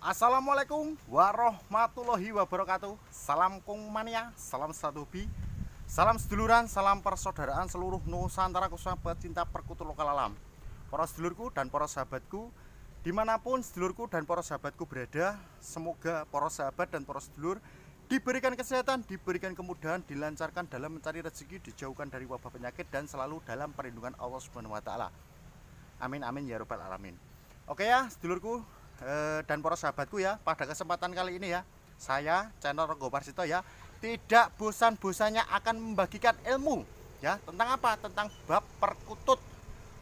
Assalamualaikum warahmatullahi wabarakatuh. Salam Kung Mania, salam satu hobi, salam seduluran, salam persaudaraan seluruh Nusantara khususnya pecinta perkutut lokal alam. Para sedulurku dan para sahabatku, dimanapun sedulurku dan para sahabatku berada, semoga para sahabat dan para sedulur diberikan kesehatan, diberikan kemudahan, dilancarkan dalam mencari rezeki, dijauhkan dari wabah penyakit dan selalu dalam perlindungan Allah Subhanahu wa taala. Amin amin ya rabbal alamin. Oke ya, sedulurku dan para sahabatku ya, pada kesempatan kali ini ya, saya channel Renggo Parsito ya, tidak bosan-bosannya akan membagikan ilmu ya, tentang apa? Tentang bab perkutut.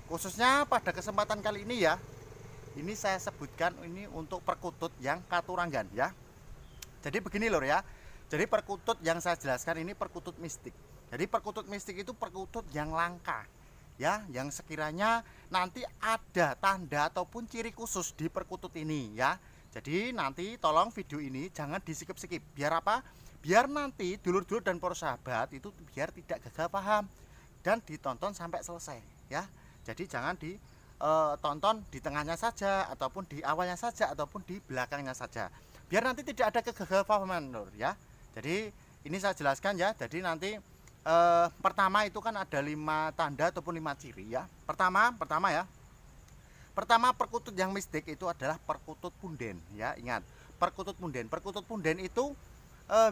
Khususnya pada kesempatan kali ini ya, ini saya sebutkan ini untuk perkutut yang katuranggan ya. Jadi begini lor ya. Jadi perkutut yang saya jelaskan ini perkutut mistik. Jadi perkutut mistik itu perkutut yang langka ya, yang sekiranya nanti ada tanda ataupun ciri khusus di perkutut ini ya. Jadi nanti tolong video ini jangan disikip-sikip. Biar apa? Biar nanti dulur-dulur dan para sahabat itu biar tidak gagal paham dan ditonton sampai selesai ya. Jadi jangan ditonton di tengahnya saja ataupun di awalnya saja ataupun di belakangnya saja. Biar nanti tidak ada kegalauan lur ya. Jadi ini saya jelaskan ya. Jadi nanti pertama itu kan ada 5 tanda ataupun 5 ciri ya. Pertama ya. Pertama perkutut yang mistik itu adalah perkutut punden ya. Ingat, perkutut punden. Perkutut punden itu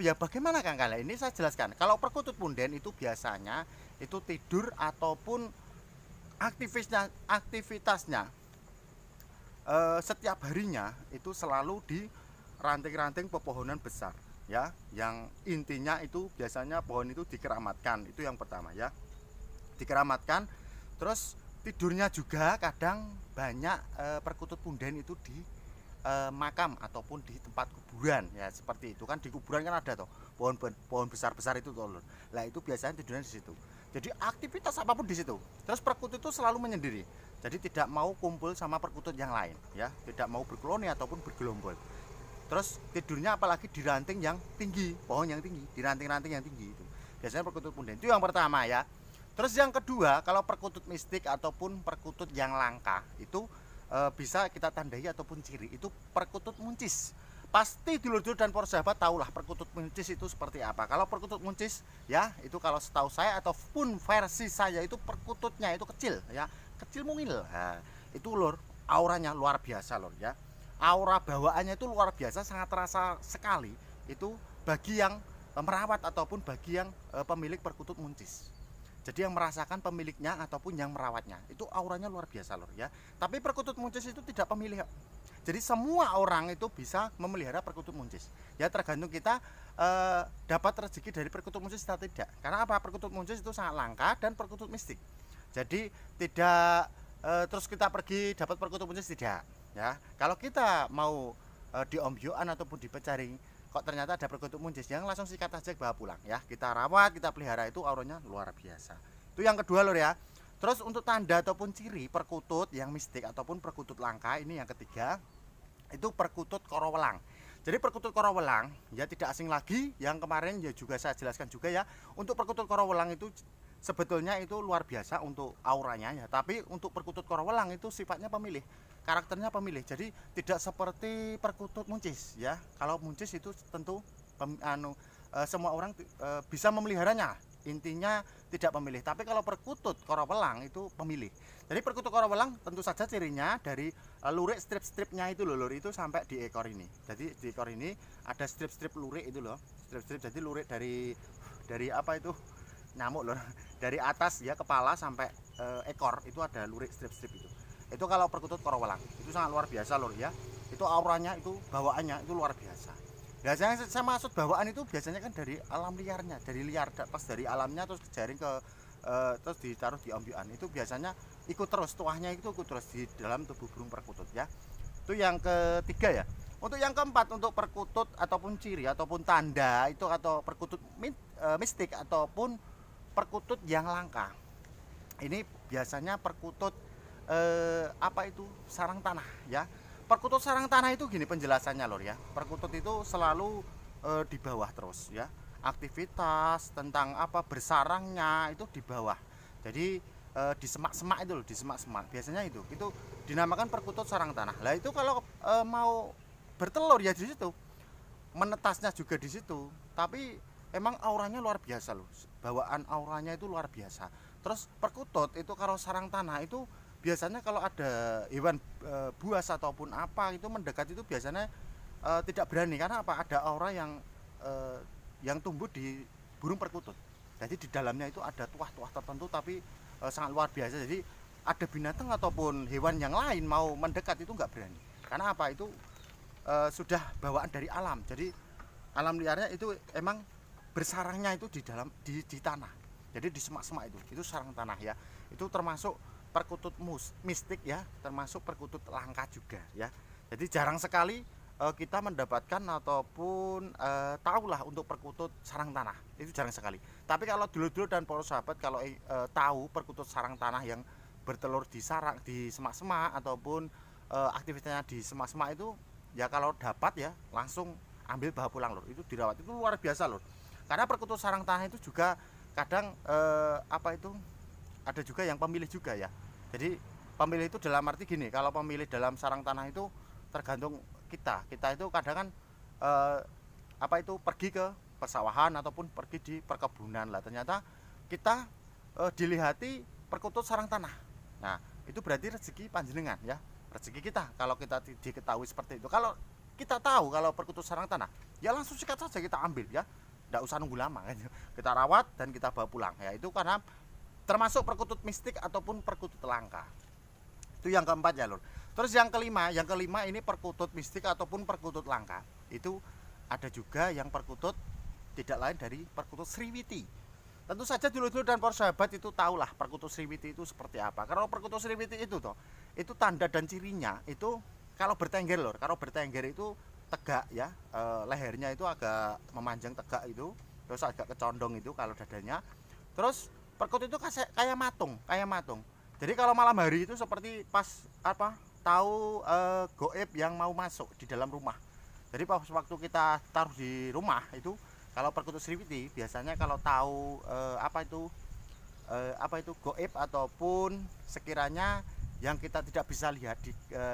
ya bagaimana Kang Kala? Ini saya jelaskan. Kalau perkutut punden itu biasanya itu tidur ataupun aktivitasnya setiap harinya itu selalu di ranting-ranting pepohonan besar ya, yang intinya itu biasanya pohon itu dikeramatkan. Itu yang pertama ya, dikeramatkan. Terus tidurnya juga kadang banyak perkutut punden itu di makam ataupun di tempat kuburan ya, seperti itu kan. Di kuburan kan ada tuh pohon besar-besar itu tuh. Lah itu biasanya tidurnya di situ. Jadi aktivitas apapun di situ. Terus perkutut itu selalu menyendiri. Jadi tidak mau kumpul sama perkutut yang lain ya, tidak mau berkoloni ataupun bergelombol. Terus tidurnya apalagi di ranting yang tinggi, pohon yang tinggi, di ranting-ranting yang tinggi itu. Biasanya perkutut punden. Itu yang pertama ya. Terus yang kedua, kalau perkutut mistik ataupun perkutut yang langka itu bisa kita tandai ataupun ciri itu perkutut muncis. Pasti dulur-dulur dan para sahabat tahulah perkutut muncis itu seperti apa. Kalau perkutut muncis ya, itu kalau setahu saya ataupun versi saya itu perkututnya itu kecil ya, kecil mungil. Nah, itu lur, auranya luar biasa lur ya. Aura bawaannya itu luar biasa, sangat terasa sekali itu bagi yang merawat ataupun bagi yang pemilik perkutut muncis. Jadi yang merasakan pemiliknya ataupun yang merawatnya itu auranya luar biasa lor ya. Tapi perkutut muncis itu tidak pemilik. Jadi semua orang itu bisa memelihara perkutut muncis. Ya tergantung kita dapat rezeki dari perkutut muncis atau tidak. Karena apa? Perkutut muncis itu sangat langka dan perkutut mistik. Jadi tidak terus kita pergi dapat perkutut muncis tidak. Ya, kalau kita mau diombyoan ataupun dipecaring, kok ternyata ada perkutut muncis, yang langsung sikat aja bawa pulang ya. Kita rawat, kita pelihara, itu auranya luar biasa. Itu yang kedua lor ya. Terus untuk tanda ataupun ciri perkutut yang mistik ataupun perkutut langka, ini yang ketiga, itu perkutut korowelang. Jadi perkutut korowelang ya tidak asing lagi, yang kemarin ya juga saya jelaskan juga ya. Untuk perkutut korowelang itu sebetulnya itu luar biasa untuk auranya ya, tapi untuk perkutut korowelang itu sifatnya pemilih, karakternya pemilih. Jadi tidak seperti perkutut muncis ya. Kalau muncis itu tentu semua orang bisa memeliharanya, intinya tidak pemilih. Tapi kalau perkutut korowelang itu pemilih. Jadi perkutut korowelang tentu saja cirinya dari lurik strip-stripnya itu loh lur, itu sampai di ekor ini. Jadi di ekor ini ada strip-strip lurik itu loh, strip-strip. Jadi lurik dari apa itu, nyamuk lor, dari atas ya kepala sampai ekor itu ada lurik strip-strip itu. Itu kalau perkutut korowelang itu sangat luar biasa lor ya. Itu auranya, itu bawaannya itu luar biasa. Biasanya saya maksud bawaan itu biasanya kan dari alam liarnya, dari liar, pas dari alamnya terus jaring ke terus ditaruh di ombyoan. Itu biasanya ikut terus, tuahnya itu ikut terus di dalam tubuh burung perkutut ya. Itu yang ketiga ya. Untuk yang keempat, untuk perkutut ataupun ciri ataupun tanda itu atau perkutut mistik ataupun perkutut yang langka. Ini biasanya perkutut apa itu, sarang tanah ya. Perkutut sarang tanah itu gini penjelasannya lor ya. Perkutut itu selalu di bawah terus ya. Aktivitas tentang apa bersarangnya itu di bawah. Jadi di semak-semak itu loh, di semak-semak. Biasanya itu dinamakan perkutut sarang tanah. Lah itu kalau mau bertelur ya di situ, menetasnya juga di situ. Tapi emang auranya luar biasa loh, bawaan auranya itu luar biasa. Terus perkutut itu kalau sarang tanah itu biasanya kalau ada hewan buas ataupun apa itu mendekat itu biasanya tidak berani, karena apa, ada aura yang tumbuh di burung perkutut. Jadi di dalamnya itu ada tuah-tuah tertentu, tapi sangat luar biasa. Jadi ada binatang ataupun hewan yang lain mau mendekat itu nggak berani, karena apa, itu sudah bawaan dari alam. Jadi alam liarnya itu emang bersarangnya itu di dalam di tanah. Jadi di semak-semak itu sarang tanah ya. Itu termasuk perkutut mistik ya, termasuk perkutut langka juga ya. Jadi jarang sekali kita mendapatkan ataupun tahulah untuk perkutut sarang tanah, itu jarang sekali. Tapi kalau dulu-dulu dan para sahabat kalau tahu perkutut sarang tanah yang bertelur di sarang, di semak-semak ataupun aktivitasnya di semak-semak itu ya, kalau dapat ya langsung ambil bawa pulang lur. Itu dirawat, itu luar biasa lur. Karena perkutut sarang tanah itu juga kadang apa itu, ada juga yang pemilih juga ya. Jadi pemilih itu dalam arti gini, kalau pemilih dalam sarang tanah itu tergantung kita itu kadang kan apa itu, pergi ke persawahan ataupun pergi di perkebunan lah, ternyata kita dilihati perkutut sarang tanah. Nah itu berarti rezeki panjenengan ya, rezeki kita kalau kita diketahui seperti itu. Kalau kita tahu kalau perkutut sarang tanah ya langsung sikat saja kita ambil ya, tidak usah nunggu lama kan. Kita rawat dan kita bawa pulang ya. Itu karena termasuk perkutut mistik ataupun perkutut langka. Itu yang keempat ya lur. Terus yang kelima ini perkutut mistik ataupun perkutut langka. Itu ada juga yang perkutut tidak lain dari perkutut Sriwiti. Tentu saja dulu-dulu dan para sahabat itu tahulah perkutut Sriwiti itu seperti apa. Kalau perkutut Sriwiti itu toh, itu tanda dan cirinya itu kalau bertengger lur. Kalau bertengger itu tegak ya, lehernya itu agak memanjang tegak itu, terus agak kecondong itu kalau dadanya. Terus perkutut itu kayak matung. Jadi kalau malam hari itu seperti pas apa, tahu goib yang mau masuk di dalam rumah. Jadi pas waktu kita taruh di rumah itu, kalau perkutut Sriwiti biasanya kalau tahu apa itu goib ataupun sekiranya yang kita tidak bisa lihat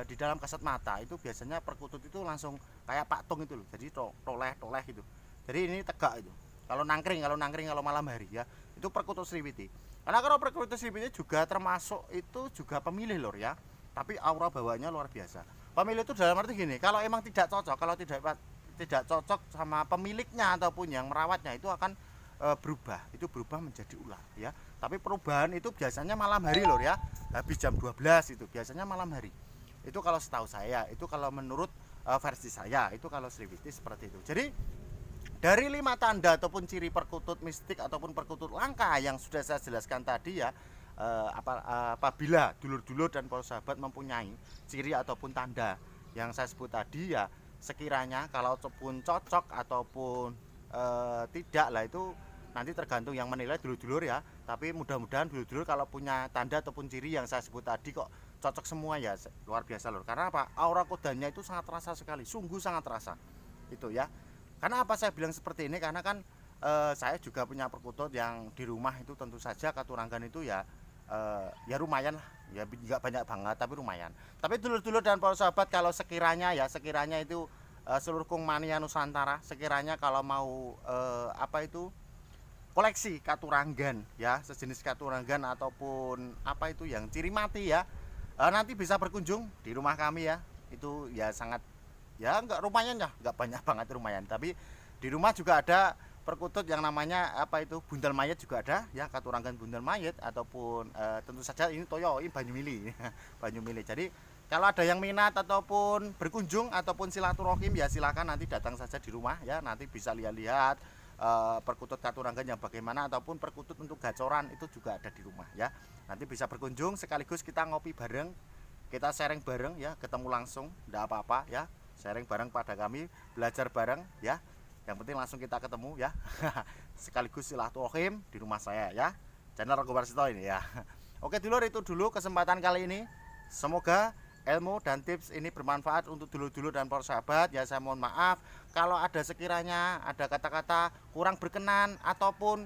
di dalam kasat mata, itu biasanya perkutut itu langsung kayak patung itu loh. Jadi toleh gitu. Jadi ini tegak itu. Kalau nangkring kalau malam hari ya, itu perkutut Sriwiti. Karena kalau perkutut Sriwiti juga termasuk itu juga pemilih lor ya. Tapi aura bawahnya luar biasa. Pemilih itu dalam arti gini, kalau emang tidak cocok, kalau tidak cocok sama pemiliknya ataupun yang merawatnya, itu akan berubah menjadi ular ya. Tapi perubahan itu biasanya malam hari lor ya. Habis jam 12 itu biasanya malam hari. Itu kalau setahu saya, itu kalau menurut versi saya, itu kalau Sriwiti seperti itu. Jadi dari 5 tanda ataupun ciri perkutut mistik ataupun perkutut langka yang sudah saya jelaskan tadi ya, apabila dulur-dulur dan para sahabat mempunyai ciri ataupun tanda yang saya sebut tadi ya, sekiranya kalau pun cocok ataupun tidak lah, itu nanti tergantung yang menilai dulur-dulur ya. Tapi mudah-mudahan dulur-dulur kalau punya tanda ataupun ciri yang saya sebut tadi kok cocok semua ya, luar biasa lur. Karena apa, aura kodanya itu sangat terasa sekali, sungguh sangat terasa itu ya. Karena apa saya bilang seperti ini, karena kan saya juga punya perkutut yang di rumah itu, tentu saja katuranggan itu ya ya lumayan lah ya, nggak banyak banget tapi lumayan. Tapi dulur-dulur dan para sahabat kalau sekiranya itu seluruh Kung Mania Nusantara sekiranya kalau mau apa itu koleksi katuranggan ya, sejenis katuranggan ataupun apa itu yang ciri mati ya, nanti bisa berkunjung di rumah kami ya. Itu ya sangat ya, nggak lumayan ya, nggak banyak banget lumayan. Tapi di rumah juga ada perkutut yang namanya apa itu buntal mayat juga ada ya, katuranggan buntal mayat ataupun tentu saja ini toyo, ini Banyumili Banyumili. Jadi kalau ada yang minat ataupun berkunjung ataupun silaturahim ya, silakan nanti datang saja di rumah ya, nanti bisa lihat-lihat perkutut katuranggan yang bagaimana ataupun perkutut untuk gacoran itu juga ada di rumah ya. Nanti bisa berkunjung sekaligus kita ngopi bareng, kita sharing bareng ya, ketemu langsung enggak apa-apa ya, sharing bareng pada kami, belajar bareng ya. Yang penting langsung kita ketemu ya. Sekaligus silaturahim di rumah saya ya, channel Renggo Warsito ini ya. Oke dulur, itu dulu kesempatan kali ini. Semoga ilmu dan tips ini bermanfaat untuk dulur-dulur dan para sahabat ya. Saya mohon maaf kalau ada sekiranya ada kata-kata kurang berkenan ataupun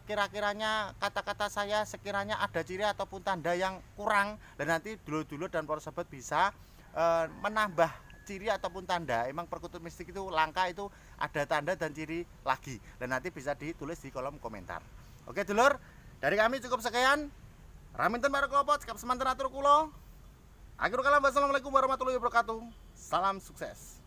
kira-kiranya kata-kata saya sekiranya ada ciri ataupun tanda yang kurang, dan nanti dulur-dulur dan para sahabat bisa menambah ciri ataupun tanda emang perkutut mistik itu langka itu ada tanda dan ciri lagi, dan nanti bisa ditulis di kolom komentar. Oke dulur, dari kami cukup sekian. Raminten para kelopot, cekap semanten atur kulo. Akhirul kalam, wassalamualaikum warahmatullahi wabarakatuh. Salam sukses.